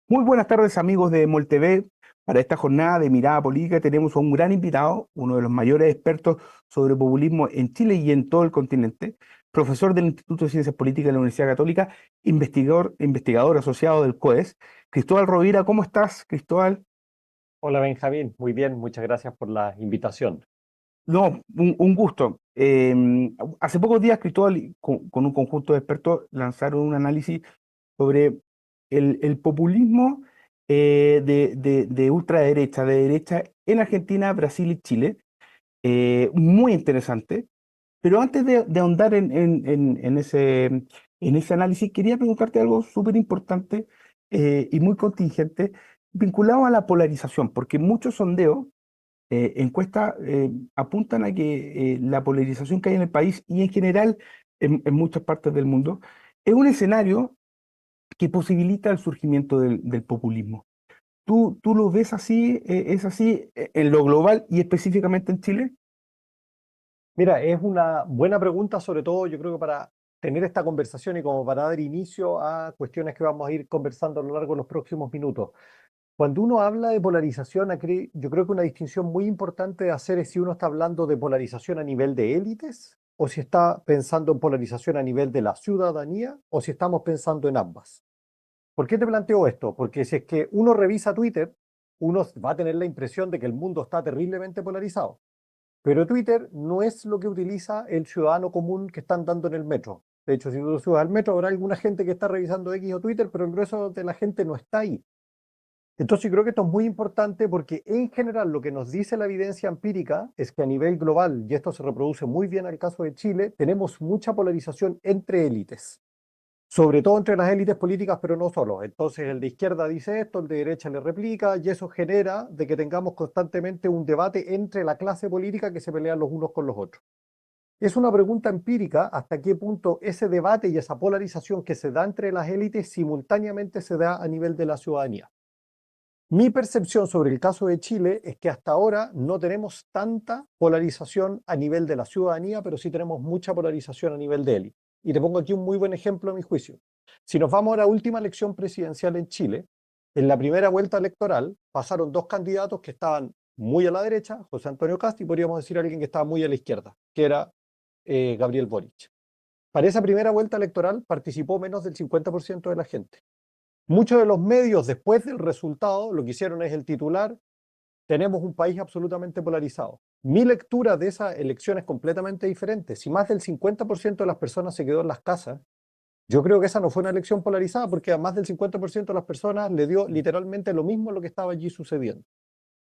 Muy buenas tardes, amigos de MolTV. Para esta jornada de Mirada Política tenemos a un gran invitado, uno de los mayores expertos sobre populismo en Chile y en todo el continente, profesor del Instituto de Ciencias Políticas de la Universidad Católica, investigador asociado del COES. Cristóbal Rovira, ¿cómo estás, Cristóbal? Hola Benjamín, muy bien, muchas gracias por la invitación. No, un gusto. Hace pocos días, Cristóbal, con un conjunto de expertos, lanzaron un análisis sobre el populismo de ultraderecha, de derecha en Argentina, Brasil y Chile. Muy interesante. Pero antes de ahondar en ese análisis, quería preguntarte algo súper importante y muy contingente, vinculado a la polarización, porque muchos sondeos, encuestas, apuntan a que la polarización que hay en el país y en general en muchas partes del mundo es un escenario que posibilita el surgimiento del populismo. ¿Tú lo ves así? ¿Es así en lo global y específicamente en Chile? Mira, es una buena pregunta, sobre todo yo creo que para tener esta conversación y como para dar inicio a cuestiones que vamos a ir conversando a lo largo de los próximos minutos. Cuando uno habla de polarización, yo creo que una distinción muy importante de hacer es si uno está hablando de polarización a nivel de élites o si está pensando en polarización a nivel de la ciudadanía o si estamos pensando en ambas. ¿Por qué te planteo esto? Porque si es que uno revisa Twitter, uno va a tener la impresión de que el mundo está terriblemente polarizado. Pero Twitter no es lo que utiliza el ciudadano común que está andando en el metro. De hecho, si tú subes al metro, habrá alguna gente que está revisando X o Twitter, pero el grueso de la gente no está ahí. Entonces, yo creo que esto es muy importante porque en general lo que nos dice la evidencia empírica es que a nivel global, y esto se reproduce muy bien al caso de Chile, tenemos mucha polarización entre élites, sobre todo entre las élites políticas, pero no solo. Entonces el de izquierda dice esto, el de derecha le replica, y eso genera de que tengamos constantemente un debate entre la clase política que se pelean los unos con los otros. Es una pregunta empírica hasta qué punto ese debate y esa polarización que se da entre las élites simultáneamente se da a nivel de la ciudadanía. Mi percepción sobre el caso de Chile es que hasta ahora no tenemos tanta polarización a nivel de la ciudadanía, pero sí tenemos mucha polarización a nivel de élite. Y te pongo aquí un muy buen ejemplo a mi juicio. Si nos vamos a la última elección presidencial en Chile, en la primera vuelta electoral pasaron dos candidatos que estaban muy a la derecha, José Antonio Cast, y podríamos decir alguien que estaba muy a la izquierda, que era Gabriel Boric. Para esa primera vuelta electoral participó menos del 50% de la gente. Muchos de los medios, después del resultado, lo que hicieron es el titular: tenemos un país absolutamente polarizado. Mi lectura de esa elección es completamente diferente. Si más del 50% de las personas se quedó en las casas, yo creo que esa no fue una elección polarizada porque a más del 50% de las personas le dio literalmente lo mismo lo que estaba allí sucediendo.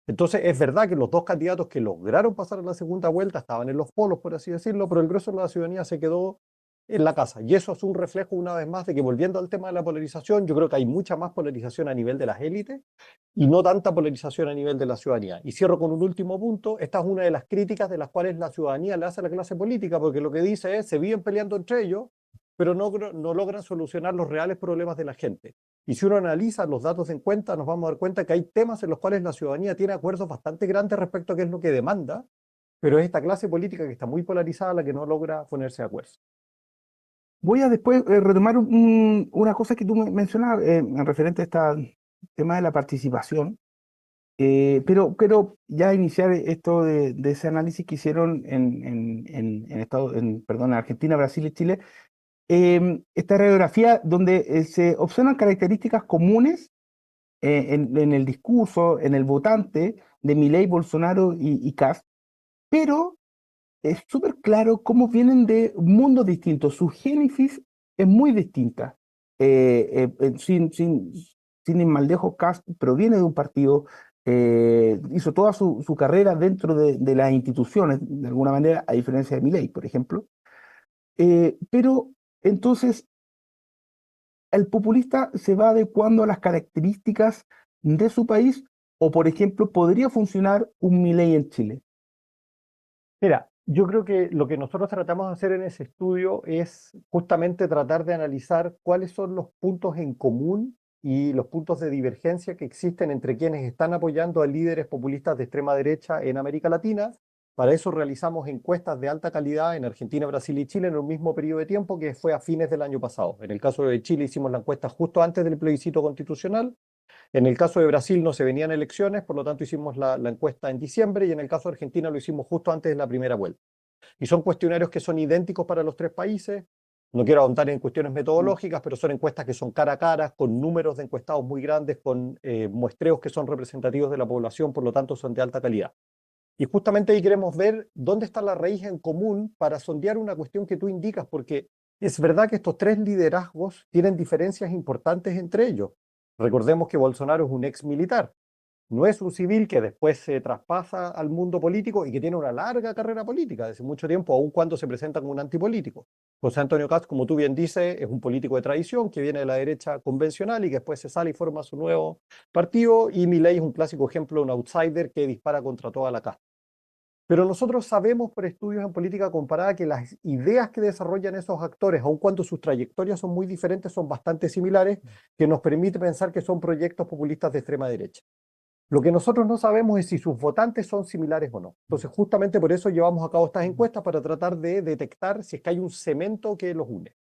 Entonces, es verdad que los dos candidatos que lograron pasar a la segunda vuelta estaban en los polos, por así decirlo, pero el grueso de la ciudadanía se quedó en la casa. Y eso es un reflejo, una vez más, de que volviendo al tema de la polarización, yo creo que hay mucha más polarización a nivel de las élites y no tanta polarización a nivel de la ciudadanía. Y cierro con un último punto. Esta es una de las críticas de las cuales la ciudadanía le hace a la clase política, porque lo que dice es, se viven peleando entre ellos, pero no logran solucionar los reales problemas de la gente. Y si uno analiza los datos en cuenta, nos vamos a dar cuenta que hay temas en los cuales la ciudadanía tiene acuerdos bastante grandes respecto a qué es lo que demanda, pero es esta clase política que está muy polarizada la que no logra ponerse de acuerdo. Voy a después retomar una cosa que tú mencionabas en referente a este tema de la participación, pero ya iniciar esto de ese análisis que hicieron perdón, en Argentina, Brasil y Chile, esta radiografía donde se observan características comunes en el discurso, en el votante de Milei, Bolsonaro y Kast, pero es súper claro cómo vienen de mundos distintos. Su génesis es muy distinta. Sin ir más lejos, Kast proviene de un partido, hizo toda su carrera dentro de las instituciones, de alguna manera, a diferencia de Milei, por ejemplo. Pero entonces el populista se va adecuando a las características de su país, o por ejemplo, podría funcionar un Milei en Chile. Mira, yo creo que lo que nosotros tratamos de hacer en ese estudio es justamente tratar de analizar cuáles son los puntos en común y los puntos de divergencia que existen entre quienes están apoyando a líderes populistas de extrema derecha en América Latina. Para eso realizamos encuestas de alta calidad en Argentina, Brasil y Chile en un mismo periodo de tiempo que fue a fines del año pasado. En el caso de Chile hicimos la encuesta justo antes del plebiscito constitucional En el caso de Brasil no se venían elecciones, por lo tanto hicimos la encuesta en diciembre, y en el caso de Argentina lo hicimos justo antes de la primera vuelta. Y son cuestionarios que son idénticos para los tres países. No quiero ahondar en cuestiones metodológicas, pero son encuestas que son cara a cara, con números de encuestados muy grandes, con muestreos que son representativos de la población, por lo tanto son de alta calidad. Y justamente ahí queremos ver dónde está la raíz en común para sondear una cuestión que tú indicas, porque es verdad que estos tres liderazgos tienen diferencias importantes entre ellos. Recordemos que Bolsonaro es un ex militar, no es un civil que después se traspasa al mundo político y que tiene una larga carrera política desde mucho tiempo, aun cuando se presenta como un antipolítico. José Antonio Kast, como tú bien dices, es un político de tradición que viene de la derecha convencional y que después se sale y forma su nuevo partido, y Milei es un clásico ejemplo de un outsider que dispara contra toda la casta. Pero nosotros sabemos por estudios en política comparada que las ideas que desarrollan esos actores, aun cuando sus trayectorias son muy diferentes, son bastante similares, que nos permite pensar que son proyectos populistas de extrema derecha. Lo que nosotros no sabemos es si sus votantes son similares o no. Entonces, justamente por eso llevamos a cabo estas encuestas, para tratar de detectar si es que hay un cemento que los une.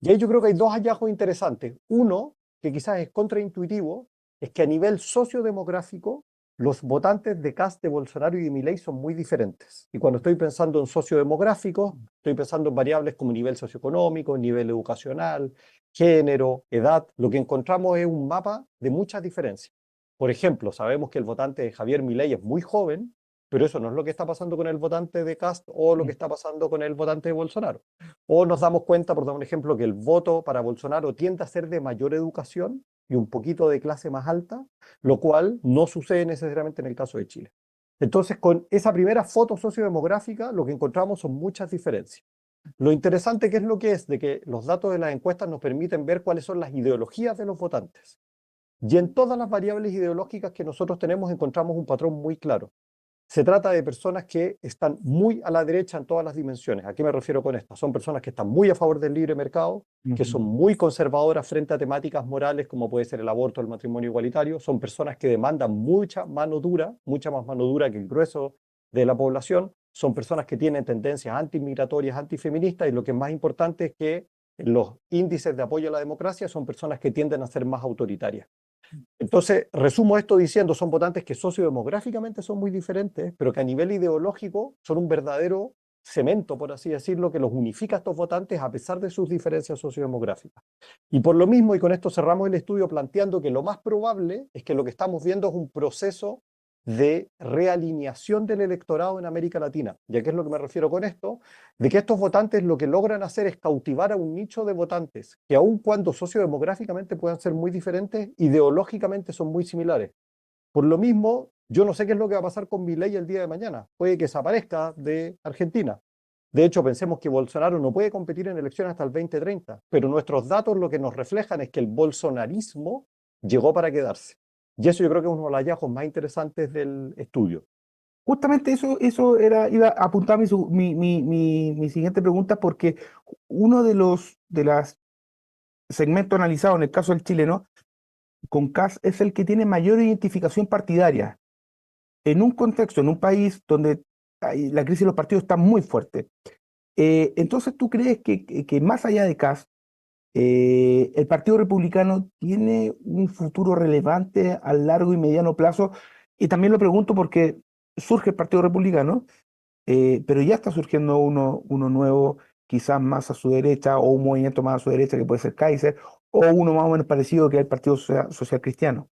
Y ahí yo creo que hay dos hallazgos interesantes. Uno, que quizás es contraintuitivo, es que a nivel sociodemográfico, los votantes de Kast, de Bolsonaro y de Milei son muy diferentes. Y cuando estoy pensando en sociodemográficos, estoy pensando en variables como nivel socioeconómico, nivel educacional, género, edad. Lo que encontramos es un mapa de muchas diferencias. Por ejemplo, sabemos que el votante de Javier Milei es muy joven, pero eso no es lo que está pasando con el votante de Kast o lo que está pasando con el votante de Bolsonaro. O nos damos cuenta, por dar un ejemplo, que el voto para Bolsonaro tiende a ser de mayor educación y un poquito de clase más alta, lo cual no sucede necesariamente en el caso de Chile. Entonces, con esa primera foto sociodemográfica, lo que encontramos son muchas diferencias. Lo interesante que es lo que es de que los datos de las encuestas nos permiten ver cuáles son las ideologías de los votantes. Y en todas las variables ideológicas que nosotros tenemos encontramos un patrón muy claro. Se trata de personas que están muy a la derecha en todas las dimensiones. ¿A qué me refiero con esto? Son personas que están muy a favor del libre mercado, que son muy conservadoras frente a temáticas morales como puede ser el aborto o el matrimonio igualitario. Son personas que demandan mucha mano dura, mucha más mano dura que el grueso de la población. Son personas que tienen tendencias antimigratorias, antifeministas, y lo que es más importante es que los índices de apoyo a la democracia son personas que tienden a ser más autoritarias. Entonces, resumo esto diciendo, son votantes que sociodemográficamente son muy diferentes, pero que a nivel ideológico son un verdadero cemento, por así decirlo, que los unifica a estos votantes a pesar de sus diferencias sociodemográficas. Y por lo mismo, y con esto cerramos el estudio planteando que lo más probable es que lo que estamos viendo es un proceso de realineación del electorado en América Latina. ¿Y a qué es lo que me refiero con esto? De que estos votantes lo que logran hacer es cautivar a un nicho de votantes que, aun cuando sociodemográficamente puedan ser muy diferentes, ideológicamente son muy similares. Por lo mismo, yo no sé qué es lo que va a pasar con Milei el día de mañana. Puede que desaparezca de Argentina. De hecho, pensemos que Bolsonaro no puede competir en elecciones hasta el 2030, pero nuestros datos lo que nos reflejan es que el bolsonarismo llegó para quedarse. Y eso yo creo que es uno de los hallazgos más interesantes del estudio. Justamente eso era, iba a apuntar mi siguiente pregunta, porque uno de los segmentos analizados en el caso del chileno, con CAS, es el que tiene mayor identificación partidaria en un contexto, en un país donde la crisis de los partidos está muy fuerte. Entonces, ¿tú crees que más allá de CAS, el Partido Republicano tiene un futuro relevante a largo y mediano plazo? Y también lo pregunto porque surge el Partido Republicano, pero ya está surgiendo uno nuevo, quizás más a su derecha, o un movimiento más a su derecha que puede ser Kaiser, o uno más o menos parecido que es el Partido Social Cristiano.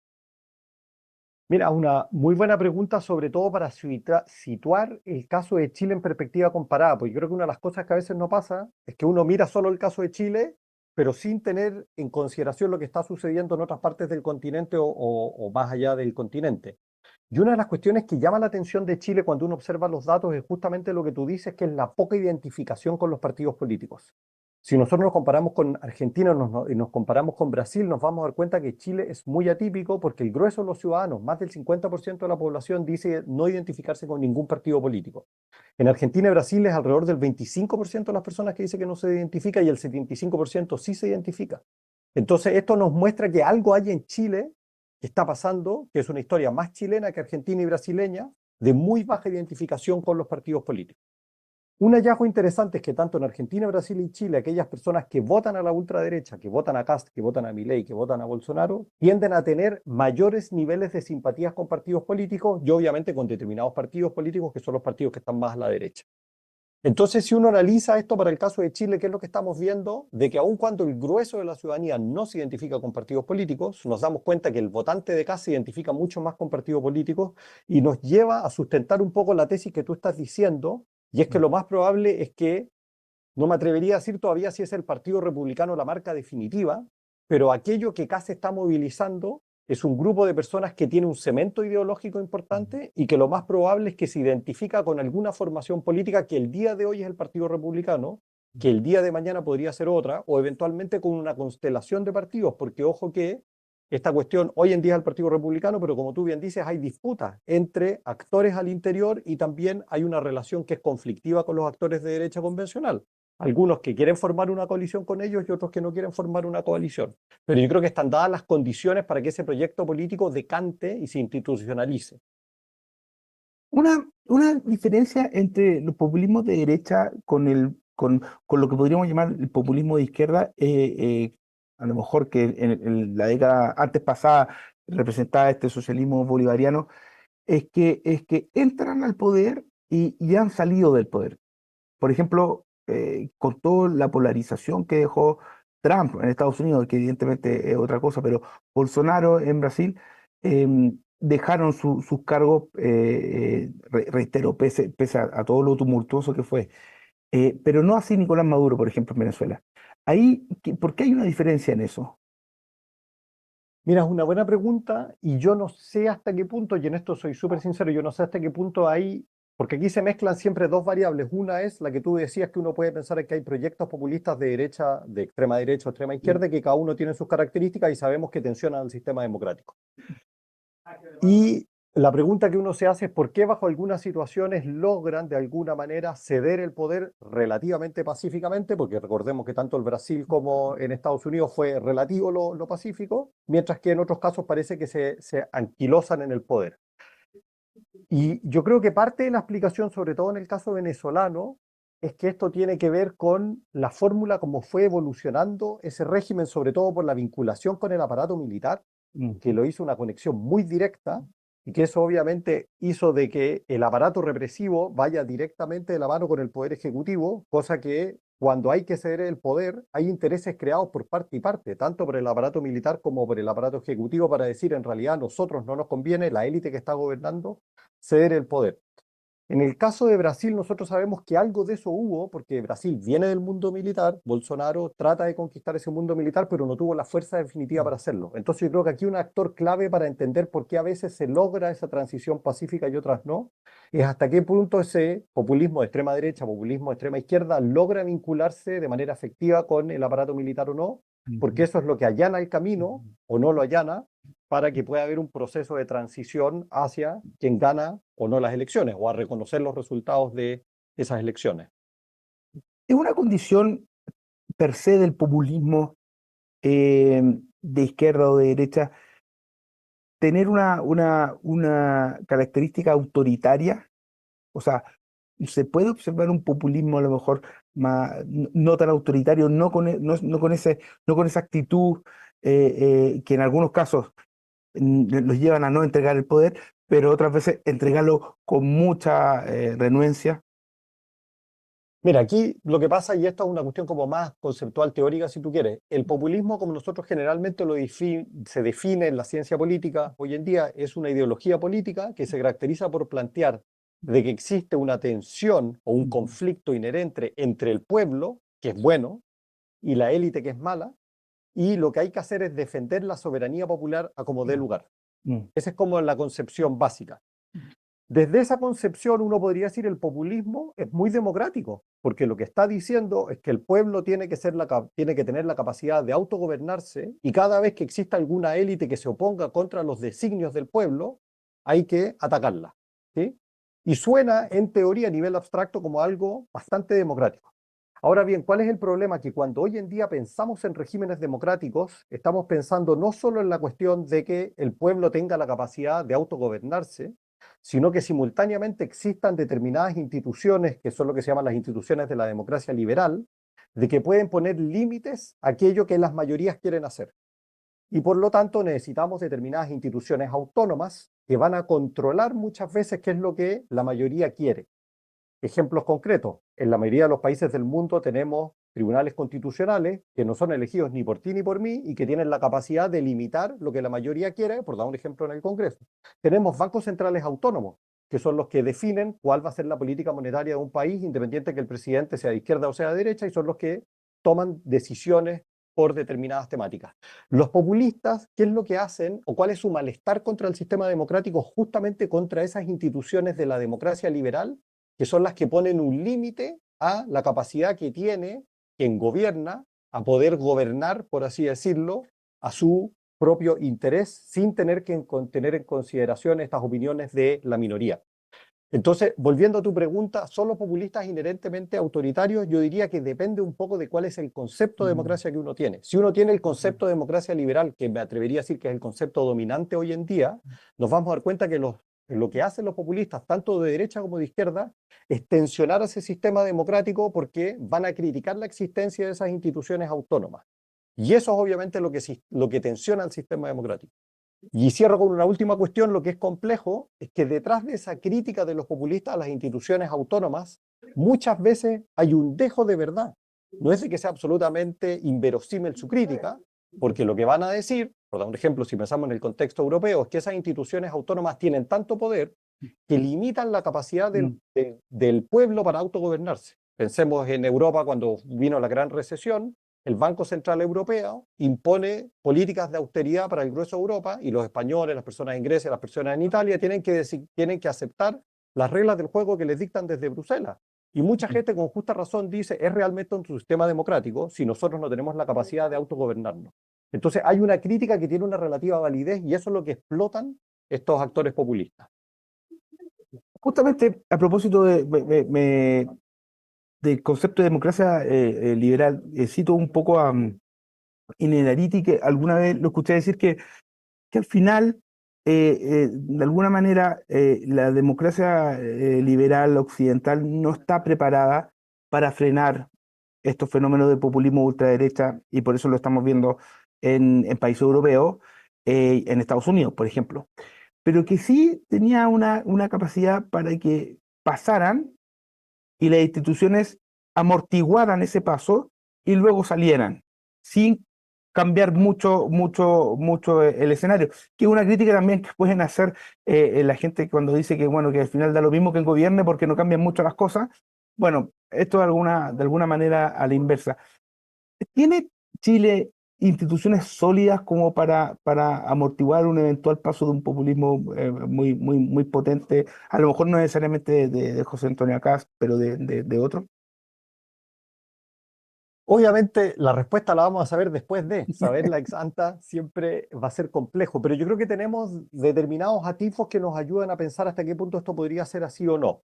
Mira, una muy buena pregunta, sobre todo para situar el caso de Chile en perspectiva comparada, porque yo creo que una de las cosas que a veces no pasa es que uno mira solo el caso de Chile, pero sin tener en consideración lo que está sucediendo en otras partes del continente o más allá del continente. Y una de las cuestiones que llama la atención de Chile cuando uno observa los datos es justamente lo que tú dices, que es la poca identificación con los partidos políticos. Si nosotros nos comparamos con Argentina y nos comparamos con Brasil, nos vamos a dar cuenta que Chile es muy atípico, porque el grueso de los ciudadanos, más del 50% de la población, dice no identificarse con ningún partido político. En Argentina y Brasil es alrededor del 25% de las personas que dice que no se identifica, y el 75% sí se identifica. Entonces, esto nos muestra que algo hay en Chile que está pasando, que es una historia más chilena que argentina y brasileña, de muy baja identificación con los partidos políticos. Un hallazgo interesante es que tanto en Argentina, Brasil y Chile, aquellas personas que votan a la ultraderecha, que votan a Kast, que votan a Milei, que votan a Bolsonaro, tienden a tener mayores niveles de simpatías con partidos políticos y obviamente con determinados partidos políticos que son los partidos que están más a la derecha. Entonces, si uno analiza esto para el caso de Chile, ¿qué es lo que estamos viendo? De que aun cuando el grueso de la ciudadanía no se identifica con partidos políticos, nos damos cuenta que el votante de acá se identifica mucho más con partidos políticos y nos lleva a sustentar un poco la tesis que tú estás diciendo, y es que lo más probable es que, no me atrevería a decir todavía si es el Partido Republicano la marca definitiva, pero aquello que acá se está movilizando es un grupo de personas que tiene un cemento ideológico importante y que lo más probable es que se identifica con alguna formación política que el día de hoy es el Partido Republicano, que el día de mañana podría ser otra, o eventualmente con una constelación de partidos, porque ojo que esta cuestión hoy en día es el Partido Republicano, pero como tú bien dices, hay disputas entre actores al interior y también hay una relación que es conflictiva con los actores de derecha convencional. Algunos que quieren formar una coalición con ellos y otros que no quieren formar una coalición. Pero yo creo que están dadas las condiciones para que ese proyecto político decante y se institucionalice. Una diferencia entre los populismos de derecha con lo que podríamos llamar el populismo de izquierda, a lo mejor que en la década antes pasada representaba este socialismo bolivariano, es que entran al poder y han salido del poder. Por ejemplo, con toda la polarización que dejó Trump en Estados Unidos, que evidentemente es otra cosa, pero Bolsonaro en Brasil, dejaron sus cargos, reitero, pese a todo lo tumultuoso que fue. Pero no así Nicolás Maduro, por ejemplo, en Venezuela. Ahí, ¿por qué hay una diferencia en eso? Mira, es una buena pregunta y yo no sé hasta qué punto, y en esto soy súper sincero, yo no sé hasta qué punto hay, porque aquí se mezclan siempre dos variables. Una es la que tú decías que uno puede pensar que hay proyectos populistas de derecha, de extrema derecha o extrema izquierda, que cada uno tiene sus características y sabemos que tensionan al sistema democrático. Y la pregunta que uno se hace es por qué bajo algunas situaciones logran de alguna manera ceder el poder relativamente pacíficamente, porque recordemos que tanto el Brasil como en Estados Unidos fue relativo lo pacífico, mientras que en otros casos parece que se anquilosan en el poder. Y yo creo que parte de la explicación, sobre todo en el caso venezolano, es que esto tiene que ver con la fórmula como fue evolucionando ese régimen, sobre todo por la vinculación con el aparato militar Mm. que lo hizo una conexión muy directa y que eso obviamente hizo de que el aparato represivo vaya directamente de la mano con el poder ejecutivo, cosa que cuando hay que ceder el poder hay intereses creados por parte y parte, tanto por el aparato militar como por el aparato ejecutivo para decir en realidad a nosotros no nos conviene, la élite que está gobernando, ceder el poder. En el caso de Brasil, nosotros sabemos que algo de eso hubo, porque Brasil viene del mundo militar, Bolsonaro trata de conquistar ese mundo militar, pero no tuvo la fuerza definitiva para hacerlo. Entonces yo creo que aquí un actor clave para entender por qué a veces se logra esa transición pacífica y otras no, es hasta qué punto ese populismo de extrema derecha, populismo de extrema izquierda, logra vincularse de manera efectiva con el aparato militar o no, porque Ujú. eso es lo que allana el camino o no lo allana para que pueda haber un proceso de transición hacia quien gana o no las elecciones o a reconocer los resultados de esas elecciones. Es una condición per se del populismo, de izquierda o de derecha, tener una característica autoritaria. O sea, se puede observar un populismo a lo mejor no tan autoritario, no con esa actitud, que en algunos casos los llevan a no entregar el poder, pero otras veces entregarlo con mucha renuencia. Mira, aquí lo que pasa, y esto es una cuestión como más conceptual, teórica, si tú quieres, el populismo como nosotros generalmente se define en la ciencia política hoy en día es una ideología política que se caracteriza por plantear de que existe una tensión o un Ujú. conflicto inherente entre el pueblo, que es bueno, y la élite, que es mala, y lo que hay que hacer es defender la soberanía popular a como dé lugar. Mm. Esa es como la concepción básica. Desde esa concepción uno podría decir el populismo es muy democrático, porque lo que está diciendo es que el pueblo tiene que tener la capacidad de autogobernarse y cada vez que exista alguna élite que se oponga contra los designios del pueblo, hay que atacarla, ¿sí? Y suena en teoría a nivel abstracto como algo bastante democrático. Ahora bien, ¿cuál es el problema? Que cuando hoy en día pensamos en regímenes democráticos, estamos pensando no solo en la cuestión de que el pueblo tenga la capacidad de autogobernarse, sino que simultáneamente existan determinadas instituciones, que son lo que se llaman las instituciones de la democracia liberal, de que pueden poner límites a aquello que las mayorías quieren hacer. Y por lo tanto necesitamos determinadas instituciones autónomas que van a controlar muchas veces qué es lo que la mayoría quiere. Ejemplos concretos, en la mayoría de los países del mundo tenemos tribunales constitucionales que no son elegidos ni por ti ni por mí y que tienen la capacidad de limitar lo que la mayoría quiere, por dar un ejemplo en el Congreso. Tenemos bancos centrales autónomos, que son los que definen cuál va a ser la política monetaria de un país, independiente que el presidente sea de izquierda o sea de derecha, y son los que toman decisiones por determinadas temáticas. Los populistas, ¿qué es lo que hacen o cuál es su malestar contra el sistema democrático? Justamente contra esas instituciones de la democracia liberal, que son las que ponen un límite a la capacidad que tiene quien gobierna a poder gobernar, por así decirlo, a su propio interés sin tener que tener en consideración estas opiniones de la minoría. Entonces, volviendo a tu pregunta, ¿son los populistas inherentemente autoritarios? Yo diría que depende un poco de cuál es el concepto de democracia que uno tiene. Si uno tiene el concepto de democracia liberal, que me atrevería a decir que es el concepto dominante hoy en día, nos vamos a dar cuenta que lo que hacen los populistas, tanto de derecha como de izquierda, es tensionar ese sistema democrático porque van a criticar la existencia de esas instituciones autónomas. Y eso es obviamente lo que tensiona el sistema democrático. Y cierro con una última cuestión, lo que es complejo es que detrás de esa crítica de los populistas a las instituciones autónomas, muchas veces hay un dejo de verdad. No es de que sea absolutamente inverosímil su crítica, porque lo que van a decir, por dar un ejemplo, si pensamos en el contexto europeo, es que esas instituciones autónomas tienen tanto poder que limitan la capacidad del pueblo para autogobernarse. Pensemos en Europa cuando vino la gran recesión, el Banco Central Europeo impone políticas de austeridad para el grueso de Europa y los españoles, las personas en Grecia, las personas en Italia tienen que aceptar las reglas del juego que les dictan desde Bruselas. Y mucha gente con justa razón dice, es realmente un sistema democrático si nosotros no tenemos la capacidad de autogobernarnos. Entonces hay una crítica que tiene una relativa validez y eso es lo que explotan estos actores populistas. Justamente a propósito del concepto de democracia liberal, cito un poco a Innerarity, que alguna vez lo escuché decir que al final, de alguna manera, la democracia liberal occidental no está preparada para frenar estos fenómenos de populismo ultraderecha, y por eso lo estamos viendo en países europeos, en Estados Unidos, por ejemplo, pero que sí tenía una capacidad para que pasaran y las instituciones amortiguaran ese paso y luego salieran, sin cambiar mucho el escenario. Que es una crítica también que pueden hacer la gente cuando dice que, bueno, que al final da lo mismo que el gobierne porque no cambian mucho las cosas. Bueno, esto de alguna manera a la inversa. ¿Tiene Chile instituciones sólidas como para amortiguar un eventual paso de un populismo muy potente? A lo mejor no necesariamente de José Antonio Kast, pero de otro. Obviamente la respuesta la vamos a saber después de saberla ex ante siempre va a ser complejo, pero yo creo que tenemos determinados atisbos que nos ayudan a pensar hasta qué punto esto podría ser así o no.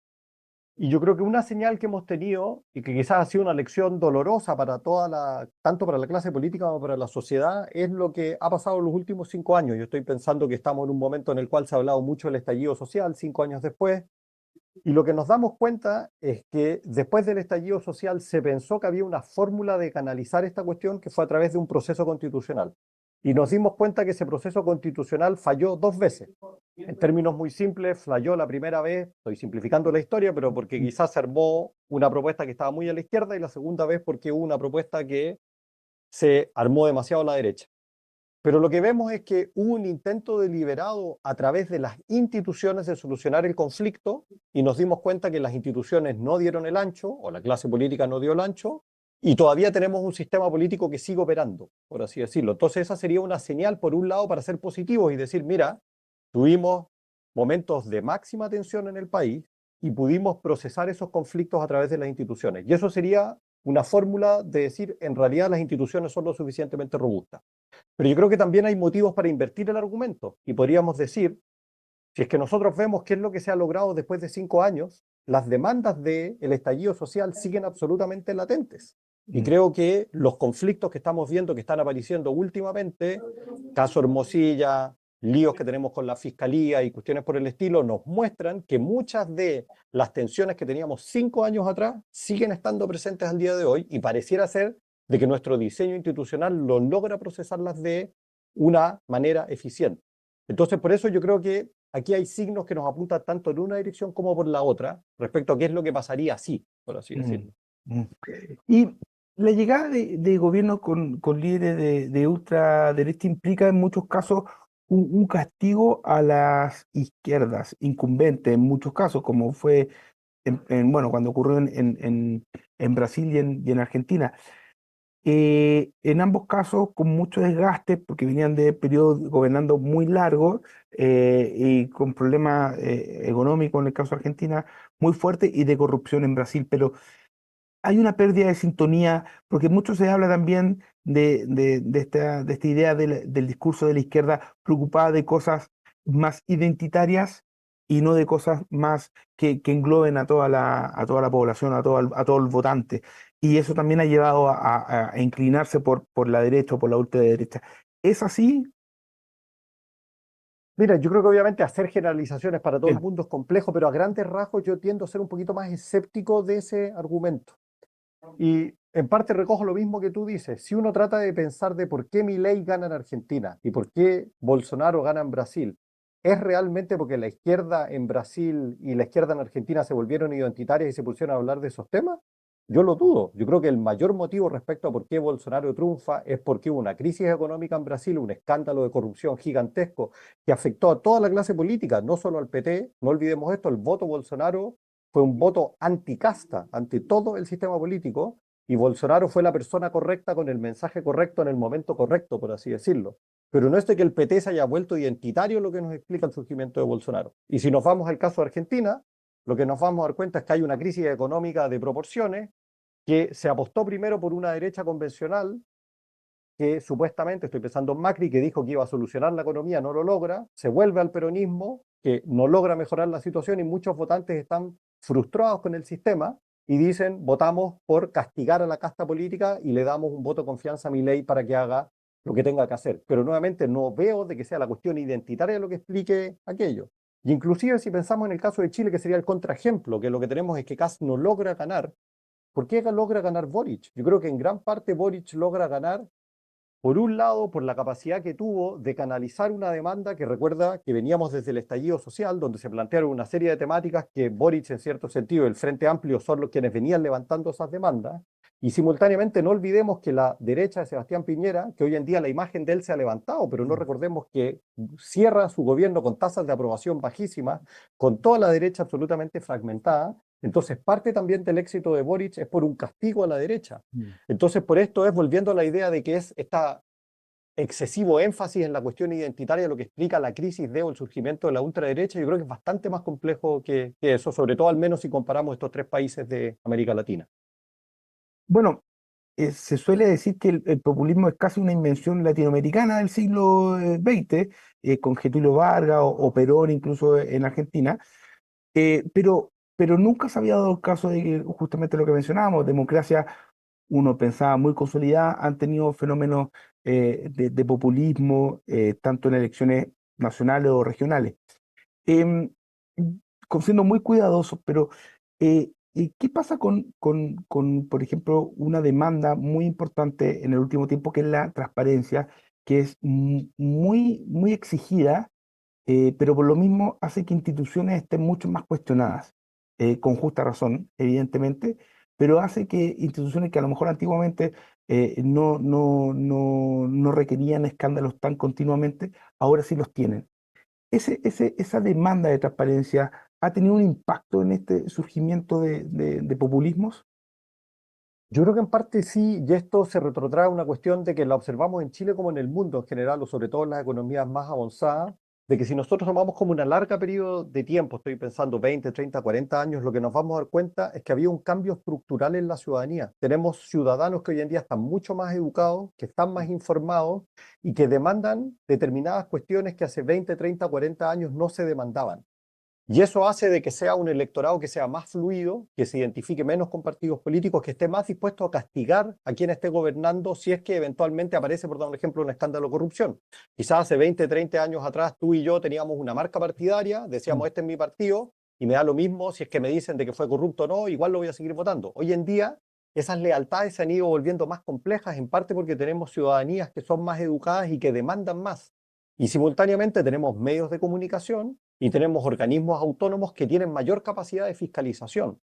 Y yo creo que una señal que hemos tenido y que quizás ha sido una lección dolorosa para tanto para la clase política como para la sociedad, es lo que ha pasado en los últimos 5 años. Yo estoy pensando que estamos en un momento en el cual se ha hablado mucho del estallido social, 5 años después, y lo que nos damos cuenta es que después del estallido social se pensó que había una fórmula de canalizar esta cuestión que fue a través de un proceso constitucional. Y nos dimos cuenta que ese proceso constitucional falló 2 veces. En términos muy simples, falló la primera vez, estoy simplificando la historia, pero porque quizás se armó una propuesta que estaba muy a la izquierda, y la segunda vez porque hubo una propuesta que se armó demasiado a la derecha. Pero lo que vemos es que hubo un intento deliberado a través de las instituciones de solucionar el conflicto y nos dimos cuenta que las instituciones no dieron el ancho o la clase política no dio el ancho y todavía tenemos un sistema político que sigue operando, por así decirlo. Entonces esa sería una señal, por un lado, para ser positivos y decir, mira, tuvimos momentos de máxima tensión en el país y pudimos procesar esos conflictos a través de las instituciones. Y eso sería una fórmula de decir, en realidad las instituciones son lo suficientemente robustas. Pero yo creo que también hay motivos para invertir el argumento y podríamos decir, si es que nosotros vemos qué es lo que se ha logrado después de 5 años, las demandas del estallido social siguen absolutamente latentes. Y creo que los conflictos que estamos viendo que están apareciendo últimamente, caso Hermosilla, líos que tenemos con la fiscalía y cuestiones por el estilo, nos muestran que muchas de las tensiones que teníamos 5 años atrás siguen estando presentes al día de hoy y pareciera ser de que nuestro diseño institucional lo logra procesarlas de una manera eficiente. Entonces, por eso yo creo que aquí hay signos que nos apuntan tanto en una dirección como por la otra respecto a qué es lo que pasaría así, por así Mm, decirlo. mm. Y la llegada de gobiernos con líderes de ultraderecha implica en muchos casos un castigo a las izquierdas incumbentes, en muchos casos, como fue bueno, cuando ocurrió en Brasil y en Argentina. En ambos casos con mucho desgaste, porque venían de periodos gobernando muy largos y con problemas económicos en el caso de Argentina muy fuertes y de corrupción en Brasil. Pero hay una pérdida de sintonía, porque mucho se habla también de esta idea del discurso de la izquierda preocupada de cosas más identitarias y no de cosas más que engloben a toda la población, a todo el votante. Y eso también ha llevado a inclinarse por la derecha o por la ultraderecha. ¿Es así? Mira, yo creo que obviamente hacer generalizaciones para todo el Sí. mundo es complejo, pero a grandes rasgos yo tiendo a ser un poquito más escéptico de ese argumento. Y en parte recojo lo mismo que tú dices. Si uno trata de pensar de por qué Milei gana en Argentina y por qué Bolsonaro gana en Brasil, ¿es realmente porque la izquierda en Brasil y la izquierda en Argentina se volvieron identitarias y se pusieron a hablar de esos temas? Yo lo dudo. Yo creo que el mayor motivo respecto a por qué Bolsonaro triunfa es porque hubo una crisis económica en Brasil, un escándalo de corrupción gigantesco que afectó a toda la clase política, no solo al PT. No olvidemos esto, el voto Bolsonaro fue un voto anticasta, ante todo el sistema político, y Bolsonaro fue la persona correcta con el mensaje correcto en el momento correcto, por así decirlo. Pero no es de que el PT se haya vuelto identitario lo que nos explica el surgimiento de Bolsonaro. Y si nos vamos al caso de Argentina, lo que nos vamos a dar cuenta es que hay una crisis económica de proporciones, que se apostó primero por una derecha convencional que supuestamente, estoy pensando en Macri, que dijo que iba a solucionar la economía, no lo logra, se vuelve al peronismo, que no logra mejorar la situación y muchos votantes están frustrados con el sistema y dicen, votamos por castigar a la casta política y le damos un voto de confianza a Milei para que haga lo que tenga que hacer. Pero nuevamente no veo de que sea la cuestión identitaria lo que explique aquello. Y inclusive si pensamos en el caso de Chile, que sería el contraejemplo, que lo que tenemos es que Kast no logra ganar, ¿por qué logra ganar Boric? Yo creo que en gran parte Boric logra ganar por un lado, por la capacidad que tuvo de canalizar una demanda que recuerda que veníamos desde el estallido social, donde se plantearon una serie de temáticas que Boric, en cierto sentido, el Frente Amplio son los quienes venían levantando esas demandas. Y simultáneamente no olvidemos que la derecha de Sebastián Piñera, que hoy en día la imagen de él se ha levantado, pero no recordemos que cierra su gobierno con tasas de aprobación bajísimas, con toda la derecha absolutamente fragmentada. Entonces, parte también del éxito de Boric es por un castigo a la derecha. Mm. Entonces, por esto es volviendo a la idea de que es esta excesivo énfasis en la cuestión identitaria lo que explica la crisis o el surgimiento de la ultraderecha. Yo creo que es bastante más complejo que eso, sobre todo al menos si comparamos estos tres países de América Latina. Bueno, se suele decir que el populismo es casi una invención latinoamericana del siglo XX, con Getúlio Vargas o Perón incluso en Argentina, pero nunca se había dado el caso de que justamente lo que mencionábamos, democracia, uno pensaba muy consolidada, han tenido fenómenos de populismo, tanto en elecciones nacionales o regionales. Em, Siendo muy cuidadosos, pero ¿qué pasa por ejemplo, una demanda muy importante en el último tiempo, que es la transparencia, que es muy exigida, pero por lo mismo hace que instituciones estén mucho más cuestionadas, con justa razón, evidentemente, pero hace que instituciones que a lo mejor antiguamente no requerían escándalos tan continuamente, ahora sí los tienen. Esa demanda de transparencia ha tenido un impacto en este surgimiento de populismos. Yo creo que en parte sí, y esto se retrotrae a una cuestión de que la observamos en Chile como en el mundo en general, o sobre todo en las economías más avanzadas, de que si nosotros tomamos como una larga periodo de tiempo, estoy pensando 20, 30, 40 años, lo que nos vamos a dar cuenta es que había un cambio estructural en la ciudadanía. Tenemos ciudadanos que hoy en día están mucho más educados, que están más informados y que demandan determinadas cuestiones que hace 20, 30, 40 años no se demandaban. Y eso hace de que sea un electorado que sea más fluido, que se identifique menos con partidos políticos, que esté más dispuesto a castigar a quien esté gobernando si es que eventualmente aparece, por dar un ejemplo, un escándalo de corrupción. Quizás hace 20, 30 años atrás tú y yo teníamos una marca partidaria, decíamos Mm. este es mi partido y me da lo mismo si es que me dicen de que fue corrupto o no, igual lo voy a seguir votando. Hoy en día esas lealtades se han ido volviendo más complejas, en parte porque tenemos ciudadanías que son más educadas y que demandan más. Y simultáneamente tenemos medios de comunicación y tenemos organismos autónomos que tienen mayor capacidad de fiscalización.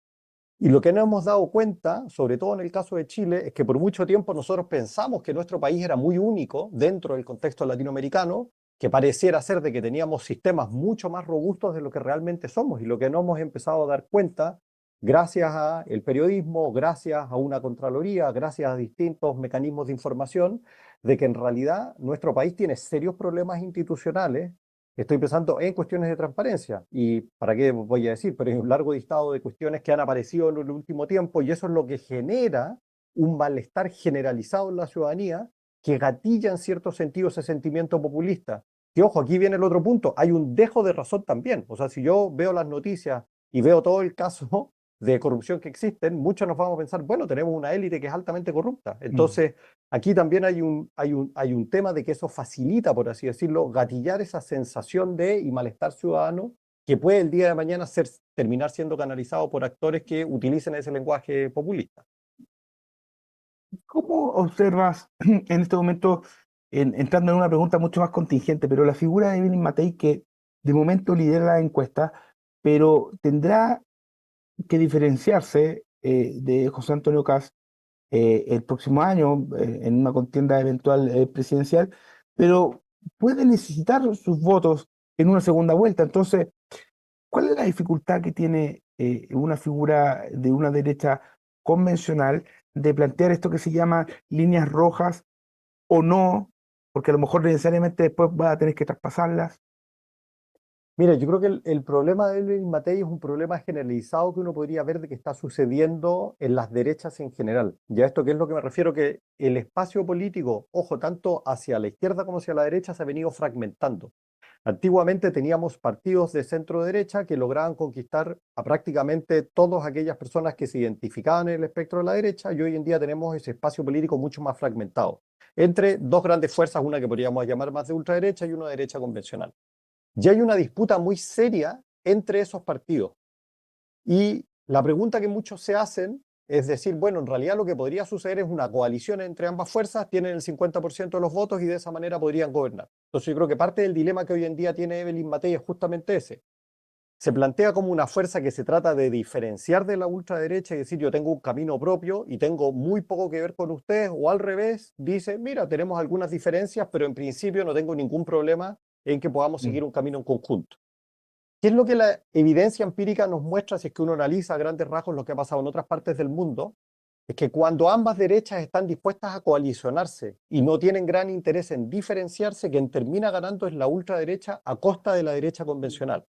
Y lo que no hemos dado cuenta, sobre todo en el caso de Chile, es que por mucho tiempo nosotros pensamos que nuestro país era muy único dentro del contexto latinoamericano, que pareciera ser de que teníamos sistemas mucho más robustos de lo que realmente somos. Y lo que no hemos empezado a dar cuenta, gracias al periodismo, gracias a una Contraloría, gracias a distintos mecanismos de información, de que en realidad nuestro país tiene serios problemas institucionales. Estoy pensando en cuestiones de transparencia y para qué voy a decir, pero hay un largo listado de cuestiones que han aparecido en el último tiempo y eso es lo que genera un malestar generalizado en la ciudadanía que gatilla en cierto sentido ese sentimiento populista. Y ojo, aquí viene el otro punto, hay un dejo de razón también. O sea, si yo veo las noticias y veo todo el caso de corrupción que existen, muchos nos vamos a pensar, bueno, tenemos una élite que es altamente corrupta. Mm. Entonces, aquí también hay un tema de que eso facilita, por así decirlo, gatillar esa sensación de y malestar ciudadano que puede el día de mañana terminar siendo canalizado por actores que utilicen ese lenguaje populista. ¿Cómo observas en este momento, entrando en una pregunta mucho más contingente, pero la figura de Evelyn Matei, que de momento lidera la encuesta, pero tendrá que diferenciarse de José Antonio Kast el próximo año en una contienda eventual presidencial, pero puede necesitar sus votos en una segunda vuelta? Entonces, ¿cuál es la dificultad que tiene una figura de una derecha convencional de plantear esto que se llama líneas rojas o no? Porque a lo mejor necesariamente después va a tener que traspasarlas. Mira, yo creo que el problema de Elvin Matei es un problema generalizado que uno podría ver de que está sucediendo en las derechas en general. Ya esto, ¿qué es lo que me refiero? Que el espacio político, ojo, tanto hacia la izquierda como hacia la derecha, se ha venido fragmentando. Antiguamente teníamos partidos de centro derecha que lograban conquistar a prácticamente todas aquellas personas que se identificaban en el espectro de la derecha y hoy en día tenemos ese espacio político mucho más fragmentado entre dos grandes fuerzas, una que podríamos llamar más de ultraderecha y una derecha convencional. Ya hay una disputa muy seria entre esos partidos y la pregunta que muchos se hacen es decir, bueno, en realidad lo que podría suceder es una coalición entre ambas fuerzas, tienen el 50% de los votos y de esa manera podrían gobernar. Entonces yo creo que parte del dilema que hoy en día tiene Evelyn Matei es justamente ese. Se plantea como una fuerza que se trata de diferenciar de la ultraderecha y decir yo tengo un camino propio y tengo muy poco que ver con ustedes, o al revés, dice, mira, tenemos algunas diferencias, pero en principio no tengo ningún problema en que podamos Mm. seguir un camino en conjunto. ¿Qué es lo que la evidencia empírica nos muestra si es que uno analiza a grandes rasgos lo que ha pasado en otras partes del mundo? Es que cuando ambas derechas están dispuestas a coalicionarse y no tienen gran interés en diferenciarse, quien termina ganando es la ultraderecha a costa de la derecha convencional.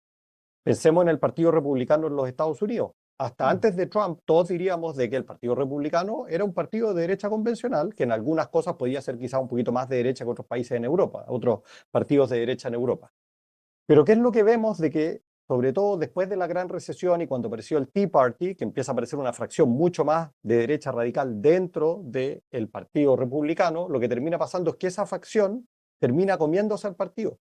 Pensemos en el Partido Republicano en los Estados Unidos. Hasta Mm. antes de Trump, todos diríamos de que el Partido Republicano era un partido de derecha convencional, que en algunas cosas podía ser quizá un poquito más de derecha que otros países en Europa, otros partidos de derecha en Europa. Pero ¿qué es lo que vemos de que, sobre todo después de la gran recesión y cuando apareció el Tea Party, que empieza a aparecer una fracción mucho más de derecha radical dentro del Partido Republicano, lo que termina pasando es que esa facción termina comiéndose al partido.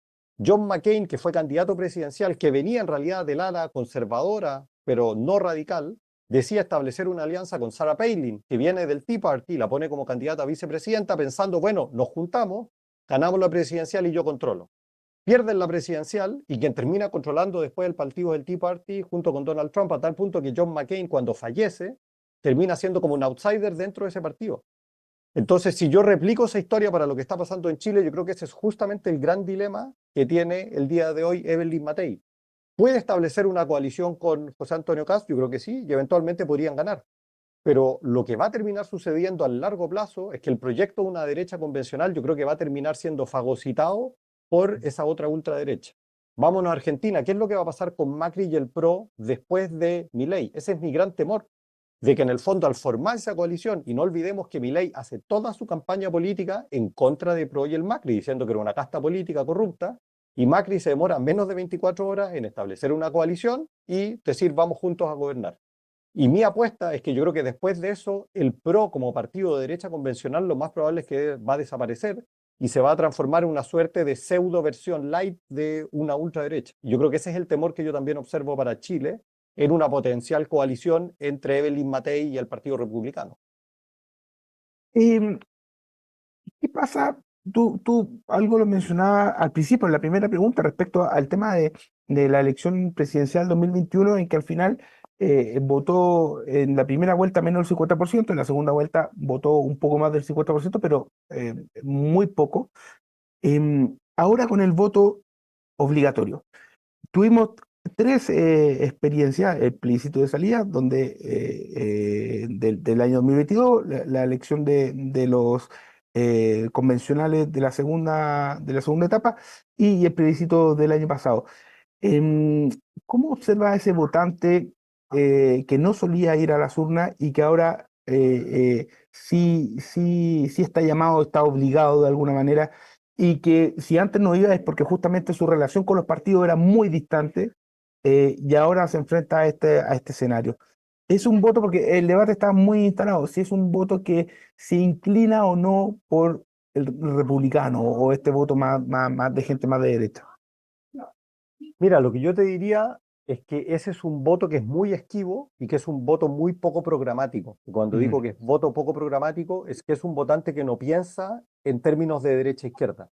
John McCain, que fue candidato presidencial, que venía en realidad del ala conservadora, pero no radical, decía establecer una alianza con Sarah Palin, que viene del Tea Party, la pone como candidata a vicepresidenta, pensando, bueno, nos juntamos, ganamos la presidencial y yo controlo. Pierden la presidencial y quien termina controlando después el partido del Tea Party junto con Donald Trump a tal punto que John McCain cuando fallece termina siendo como un outsider dentro de ese partido. Entonces, si yo replico esa historia para lo que está pasando en Chile, yo creo que ese es justamente el gran dilema que tiene el día de hoy Evelyn Matei. ¿Puede establecer una coalición con José Antonio Kast? Yo creo que sí, y eventualmente podrían ganar. Pero lo que va a terminar sucediendo a largo plazo es que el proyecto de una derecha convencional yo creo que va a terminar siendo fagocitado por esa otra ultraderecha. Vámonos a Argentina. ¿Qué es lo que va a pasar con Macri y el PRO después de Milei? Ese es mi gran temor, de que en el fondo al formar esa coalición, y no olvidemos que Milei hace toda su campaña política en contra de PRO y el Macri, diciendo que era una casta política corrupta, Y Macri se demora menos de 24 horas en establecer una coalición y decir vamos juntos a gobernar. Y mi apuesta es que yo creo que después de eso, el PRO como partido de derecha convencional lo más probable es que va a desaparecer y se va a transformar en una suerte de pseudo versión light de una ultraderecha. Yo creo que ese es el temor que yo también observo para Chile en una potencial coalición entre Evelyn Matei y el Partido Republicano. Em, ¿Qué pasa? Tú algo lo mencionabas al principio, en la primera pregunta, respecto al tema de la elección presidencial 2021, en que al final votó en la primera vuelta menos del 50%, en la segunda vuelta votó un poco más del 50%, pero muy poco. Ahora con el voto obligatorio. Tuvimos tres experiencias, el plebiscito de salida, donde del año 2022, la elección de los convencionales de la segunda etapa y el plebiscito del año pasado. Em, ¿Cómo observa ese votante que no solía ir a las urnas y que ahora sí está llamado, está obligado de alguna manera, y que si antes no iba es porque justamente su relación con los partidos era muy distante, y ahora se enfrenta a este escenario? Es un voto, porque el debate está muy instalado, si es un voto que se inclina o no por el republicano o este voto más de gente más de derecha. Mira, lo que yo te diría es que ese es un voto que es muy esquivo y que es un voto muy poco programático. Y cuando Ujú. digo que es voto poco programático, es que es un votante que no piensa en términos de derecha e izquierda,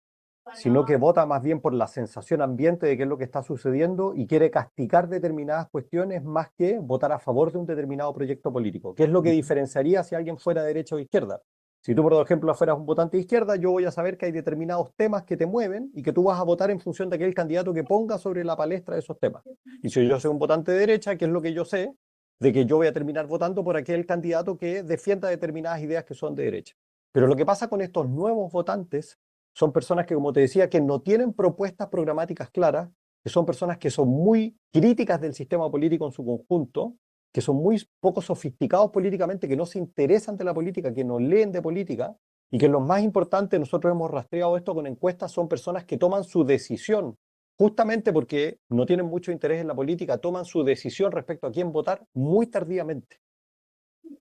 sino que vota más bien por la sensación ambiente de qué es lo que está sucediendo y quiere castigar determinadas cuestiones más que votar a favor de un determinado proyecto político. ¿Qué es lo que diferenciaría si alguien fuera de derecha o izquierda? Si tú, por ejemplo, fueras un votante de izquierda, yo voy a saber que hay determinados temas que te mueven y que tú vas a votar en función de aquel candidato que ponga sobre la palestra esos temas. Y si yo soy un votante de derecha, ¿qué es lo que yo sé? De que yo voy a terminar votando por aquel candidato que defienda determinadas ideas que son de derecha. Pero lo que pasa con estos nuevos votantes son personas que, como te decía, que no tienen propuestas programáticas claras, que son personas que son muy críticas del sistema político en su conjunto, que son muy poco sofisticados políticamente, que no se interesan de la política, que no leen de política, y que lo más importante, nosotros hemos rastreado esto con encuestas, son personas que toman su decisión, justamente porque no tienen mucho interés en la política, toman su decisión respecto a quién votar muy tardíamente.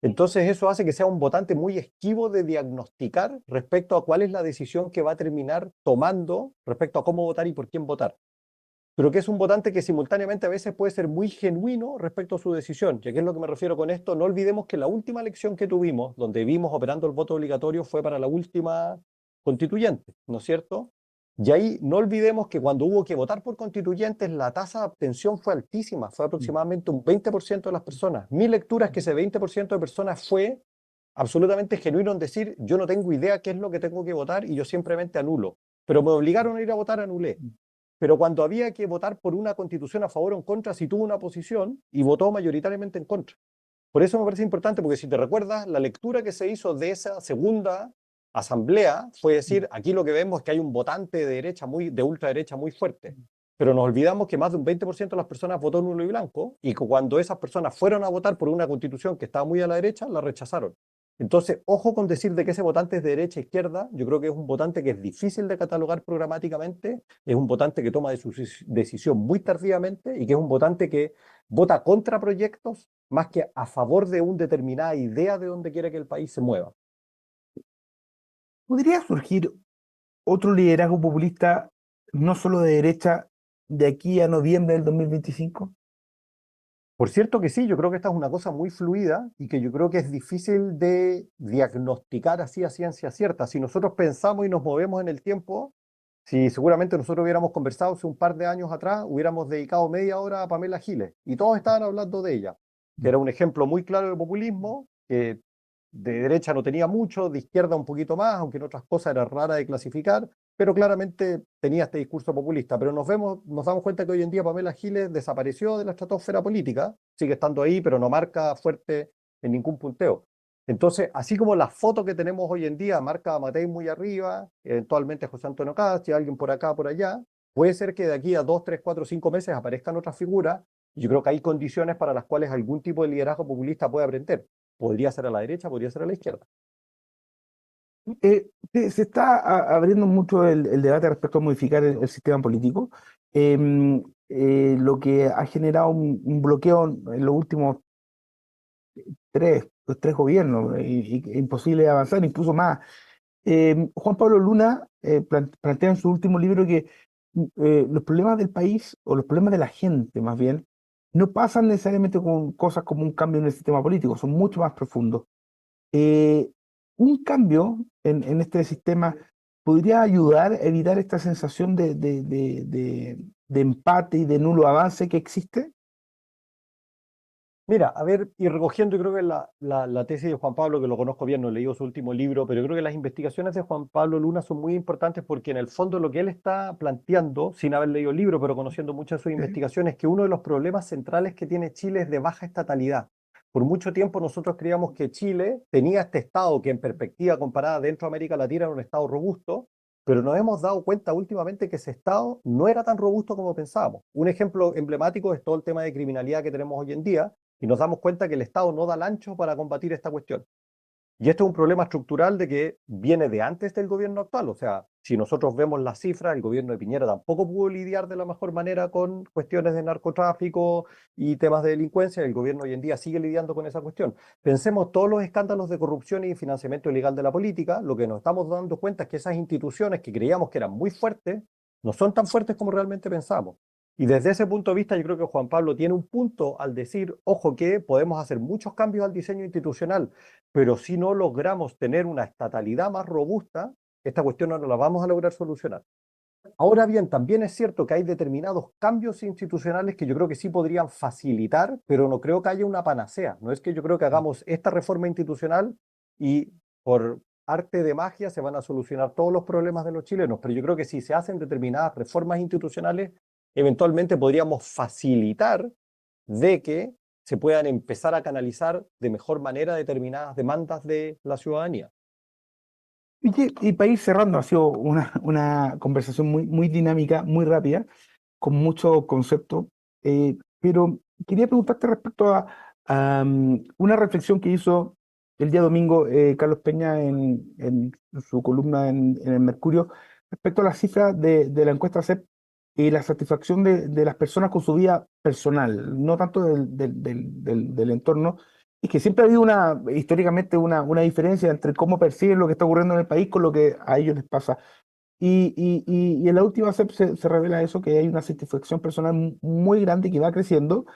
Entonces eso hace que sea un votante muy esquivo de diagnosticar respecto a cuál es la decisión que va a terminar tomando respecto a cómo votar y por quién votar. Pero que es un votante que simultáneamente a veces puede ser muy genuino respecto a su decisión. ¿Y a qué es lo que me refiero con esto? No olvidemos que la última elección que tuvimos, donde vimos operando el voto obligatorio, fue para la última constituyente, ¿no es cierto? Y ahí no olvidemos que cuando hubo que votar por constituyentes, la tasa de abstención fue altísima, fue aproximadamente un 20% de las personas. Mi lectura es que ese 20% de personas fue absolutamente genuino en decir, yo no tengo idea qué es lo que tengo que votar y yo simplemente anulo. Pero me obligaron a ir a votar, anulé. Pero cuando había que votar por una constitución a favor o en contra, sí tuvo una posición y votó mayoritariamente en contra. Por eso me parece importante, porque si te recuerdas, la lectura que se hizo de esa segunda asamblea fue decir, aquí lo que vemos es que hay un votante de derecha de ultraderecha muy fuerte, pero nos olvidamos que más de un 20% de las personas votó nulo y blanco, y que cuando esas personas fueron a votar por una constitución que estaba muy a la derecha, la rechazaron. Entonces, ojo con decir de que ese votante es de derecha e izquierda. Yo creo que es un votante que es difícil de catalogar programáticamente, es un votante que toma su decisión muy tardíamente y que es un votante que vota contra proyectos más que a favor de una determinada idea de donde quiere que el país se mueva. ¿Podría surgir otro liderazgo populista, no solo de derecha, de aquí a noviembre del 2025? Por cierto que sí, yo creo que esta es una cosa muy fluida y que yo creo que es difícil de diagnosticar así a ciencia cierta. Si nosotros pensamos y nos movemos en el tiempo, si seguramente nosotros hubiéramos conversado hace un par de años atrás, hubiéramos dedicado media hora a Pamela Giles y todos estaban hablando de ella, que era un ejemplo muy claro de populismo, que de derecha no tenía mucho, de izquierda un poquito más, aunque en otras cosas era rara de clasificar, pero claramente tenía este discurso populista. Pero nos damos cuenta que hoy en día Pamela Giles desapareció de la estratosfera política, sigue estando ahí, pero no marca fuerte en ningún punteo. Entonces, así como la foto que tenemos hoy en día marca a Matei muy arriba, eventualmente José Antonio Cast y alguien por acá, por allá, puede ser que de aquí a 2, 3, 4, 5 meses aparezcan otras figuras. Y yo creo que hay condiciones para las cuales algún tipo de liderazgo populista puede aprender. Podría ser a la derecha, podría ser a la izquierda. Se está abriendo mucho el debate respecto a modificar el sistema político, lo que ha generado un bloqueo en los últimos tres gobiernos, imposible avanzar, incluso más. Juan Pablo Luna plantea en su último libro que los problemas del país, o los problemas de la gente más bien, no pasan necesariamente con cosas como un cambio en el sistema político, son mucho más profundos. Eh, un cambio en este sistema podría ayudar a evitar esta sensación de empate y de nulo avance que existe. Mira, a ver, y recogiendo, yo creo que la tesis de Juan Pablo, que lo conozco bien, no he leído su último libro, pero creo que las investigaciones de Juan Pablo Luna son muy importantes porque en el fondo lo que él está planteando, sin haber leído el libro, pero conociendo muchas de sus Sí. investigaciones, es que uno de los problemas centrales que tiene Chile es de baja estatalidad. Por mucho tiempo nosotros creíamos que Chile tenía este estado que en perspectiva comparada dentro de América Latina era un estado robusto, pero nos hemos dado cuenta últimamente que ese estado no era tan robusto como pensábamos. Un ejemplo emblemático es todo el tema de criminalidad que tenemos hoy en día y nos damos cuenta que el Estado no da el ancho para combatir esta cuestión. Y esto es un problema estructural de que viene de antes del gobierno actual. O sea, si nosotros vemos las cifras, el gobierno de Piñera tampoco pudo lidiar de la mejor manera con cuestiones de narcotráfico y temas de delincuencia. El gobierno hoy en día sigue lidiando con esa cuestión. Pensemos todos los escándalos de corrupción y financiamiento ilegal de la política. Lo que nos estamos dando cuenta es que esas instituciones que creíamos que eran muy fuertes, no son tan fuertes como realmente pensamos. Y desde ese punto de vista, yo creo que Juan Pablo tiene un punto al decir, ojo, que podemos hacer muchos cambios al diseño institucional, pero si no logramos tener una estatalidad más robusta, esta cuestión no la vamos a lograr solucionar. Ahora bien, también es cierto que hay determinados cambios institucionales que yo creo que sí podrían facilitar, pero no creo que haya una panacea. No es que yo creo que hagamos esta reforma institucional y por arte de magia se van a solucionar todos los problemas de los chilenos, pero yo creo que si se hacen determinadas reformas institucionales, eventualmente podríamos facilitar de que se puedan empezar a canalizar de mejor manera determinadas demandas de la ciudadanía. Y para ir cerrando, ha sido una conversación muy dinámica, muy rápida, con mucho concepto, pero quería preguntarte respecto a una reflexión que hizo el día domingo Carlos Peña en su columna en el Mercurio respecto a las cifras de la encuesta CEP y la satisfacción de las personas con su vida personal, no tanto del entorno, y que siempre ha habido históricamente una diferencia entre cómo perciben lo que está ocurriendo en el país con lo que a ellos les pasa. Y en la última CEP se revela eso, que hay una satisfacción personal muy grande que va creciendo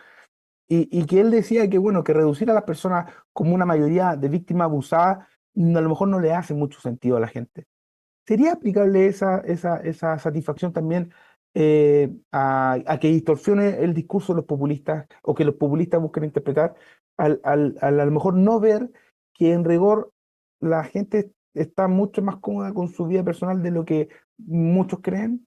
y que él decía que, bueno, que reducir a las personas como una mayoría de víctimas abusadas a lo mejor no le hace mucho sentido a la gente. ¿Sería aplicable esa satisfacción también a que distorsione el discurso de los populistas o que los populistas busquen interpretar al a lo mejor no ver que en rigor la gente está mucho más cómoda con su vida personal de lo que muchos creen?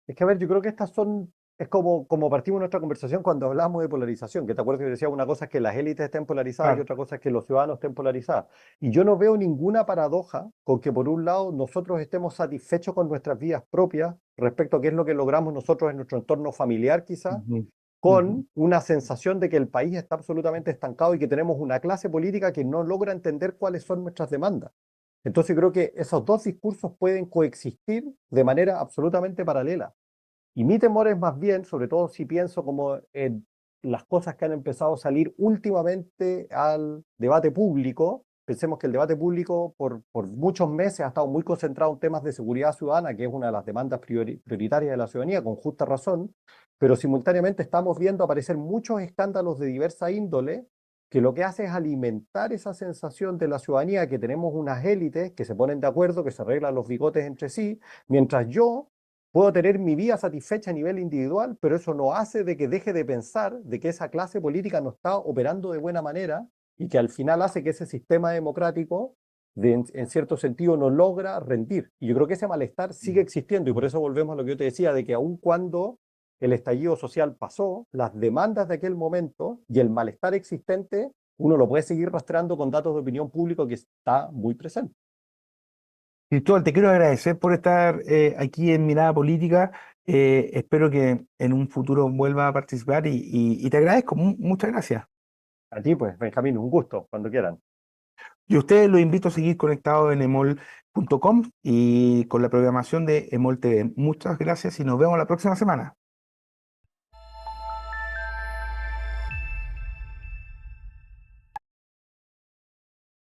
Es que, a ver, yo creo que estas son, es como partimos nuestra conversación cuando hablamos de polarización, que te acuerdas que decía una cosa es que las élites estén polarizadas y Claro. otra cosa es que los ciudadanos estén polarizados. Y yo no veo ninguna paradoja con que por un lado nosotros estemos satisfechos con nuestras vidas propias respecto a qué es lo que logramos nosotros en nuestro entorno familiar quizás, Ujú, ujú. con una sensación de que el país está absolutamente estancado y que tenemos una clase política que no logra entender cuáles son nuestras demandas. Entonces creo que esos dos discursos pueden coexistir de manera absolutamente paralela. Y mi temor es más bien, sobre todo si pienso como en las cosas que han empezado a salir últimamente al debate público. Pensemos que el debate público por muchos meses ha estado muy concentrado en temas de seguridad ciudadana, que es una de las demandas prioritarias de la ciudadanía, con justa razón, pero simultáneamente estamos viendo aparecer muchos escándalos de diversa índole, que lo que hace es alimentar esa sensación de la ciudadanía que tenemos unas élites que se ponen de acuerdo, que se arreglan los bigotes entre sí, mientras yo puedo tener mi vida satisfecha a nivel individual, pero eso no hace de que deje de pensar de que esa clase política no está operando de buena manera y que al final hace que ese sistema democrático, en cierto sentido, no logra rendir. Y yo creo que ese malestar sigue existiendo y por eso volvemos a lo que yo te decía, de que aun cuando el estallido social pasó, las demandas de aquel momento y el malestar existente, uno lo puede seguir rastreando con datos de opinión público que está muy presente. Cristóbal, te quiero agradecer por estar aquí en Mirada Política. Espero que en un futuro vuelva a participar y te agradezco. Muchas gracias. A ti, pues, Benjamín, un gusto, cuando quieran. Y a ustedes los invito a seguir conectados en emol.com y con la programación de Emol TV. Muchas gracias y nos vemos la próxima semana.